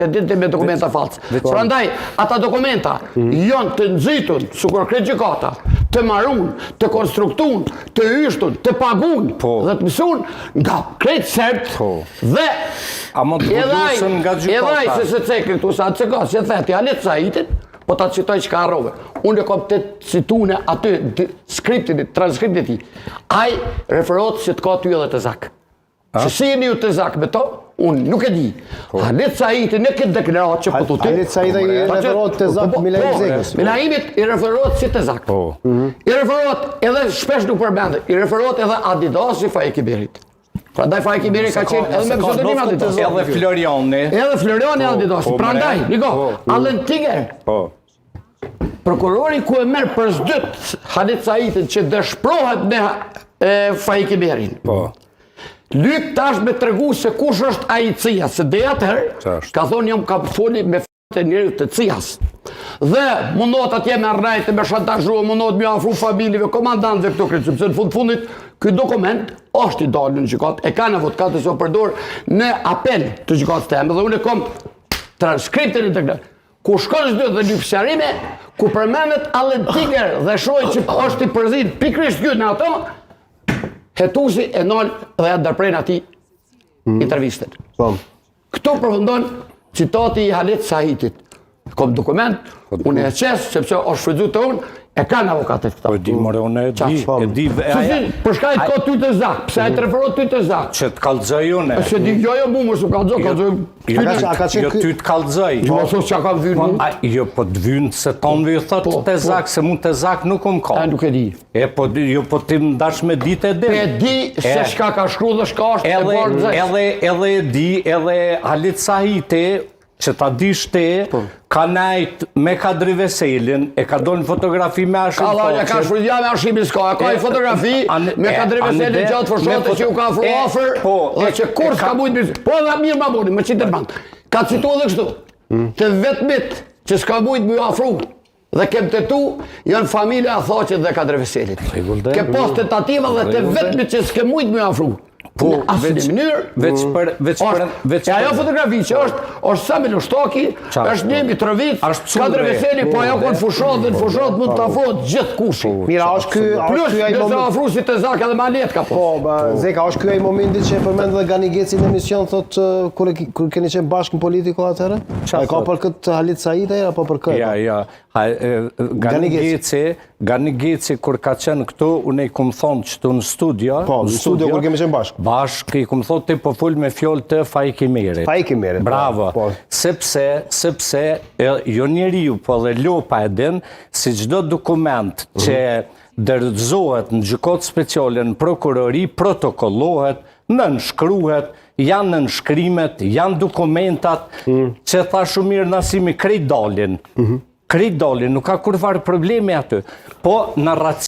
e ditë me dokumenta falsë. Prandaj, ata dokumenta janë të nxitur, sikur kretë gjykata, të marrun, të konstruktun, të yshtun, të pagun dhe të mësun nga kretë serbt dhe edhaj se se cekë këtu sa të cekë, se theti, Halit Saitin, po ta citoj që ka arrove. Unë e kom të citune aty, skriptin, transkriptin ti. Aj referot si të ka ty edhe të zakë. Që si një ju të zakë me to, unë nuk e di. Halit Saiti në këtë deklarat që pëtu ti. Halit Saiti i referot të zakë Milaim Zegës. Milaimit i referot si të zakë. I referot edhe shpesh nuk përmende, i referot edhe Adidasi Faiki Berit. Prandaj Faiki Beri ka qenë edhe me pseudonim Adidasi. Edhe Floriani. Edhe Floriani Adidasi. Prandaj, niko, Allen Tiger. Prokurori ku e merë për zdyt Halit Saitin që dëshprohet me Faiki Berin. Lyp tash me tregu se kush është ai Cias, se dhe atëherë ka thonë jam ka foli me të njëri të Cias. Dhe mundot atje me rrejtë, me shantazhu, mundot me afru familive, komandantëve këto kryqëm, se në fundit, këtë dokument është i dalë në gjykat, e ka në avokatë të përdor në apel të gjykatës teme, dhe unë e kom transkriptin e të këtë. Ku shkon çdo dhe lypsarime, ku përmendet Allen Tiger dhe shohë që është i përzin pikrisht këtë në ato, hetusi e nol dhe e ndërprejnë ati intervistet. Këto përfundon citati i Halit Saitit. Kom dokument, unë e qesë, sepse është shfrytzuar të unë, e kanë avokatet këta. Po di more unë e di. Për shkak të ty të zak, pse ai të referohet ty të zak. Që të kallëzoj unë. Se di jo mu mos u kallëzoj. Jo ty të kallëzoj. Jo mos çka ka vënë. Jo po të vynë se tonë vi thotë të zak, se mund të zak nuk ka. A nuk e di. E po jo po ti më dash me ditë e din. E di se çka ka shkruar dhe çka është e bardhë. Edhe e di, edhe Halit Saiti që ta dish ti, ka najt me Kadri Veselin, e ka do në fotografi me Ashim Koqin. Ka ka shfrydja me Ashimin s'ka, ka i fotografi me Kadri Veselin gjatë fërshote që ju ka afru afer, dhe që kur s'ka mujtë mirë. Po dhe mirë ma boni, më qitë të banë. Ka citu edhe kështu, të vetëmit që s'ka mujtë më afru, dhe kem të tu, janë familja Thoqit dhe Kadri Veselit. Ke pas tentativa dhe të vetëmit që s'ke mujtë më afru. Po, asë një mënyrë, e ajo fotografi që është Samil Ushtaki, është një Mitrovic, Kadri Veseli, po ajo kënë fushot dhe në fushot mund të afrot gjithë kushi. Mira, është ky Plus, nëse afru si të zak edhe ma let ka po. Po, Zeka, është ky ai momenti që e përmend dhe Gani Geci në emision, thot, kur keni qenë bashkë në politiko atëherë? A ka për këtë Halit Saitin apo për këtë? Ja. Gani Geci, kur ka qenë këtu, unë i kumë thonë që tu në studio. Po, në studio kur kemi qenë bashkë. Bashkë, i kumë thonë ti po full me fjoll të Faiki Merit. Faiki Merit, bravo. Sepse jo njeriu, po dhe Lopa e din, si çdo dokument që dërzohet në gjykatë speciale në prokurori, protokollohet, nënshkruhet, janë nënshkrimet, janë dokumentat, që tha shumë mirë Nasimi krejt dalin. Krejt dalin, nuk ka kur farë problemi aty. Po, narracion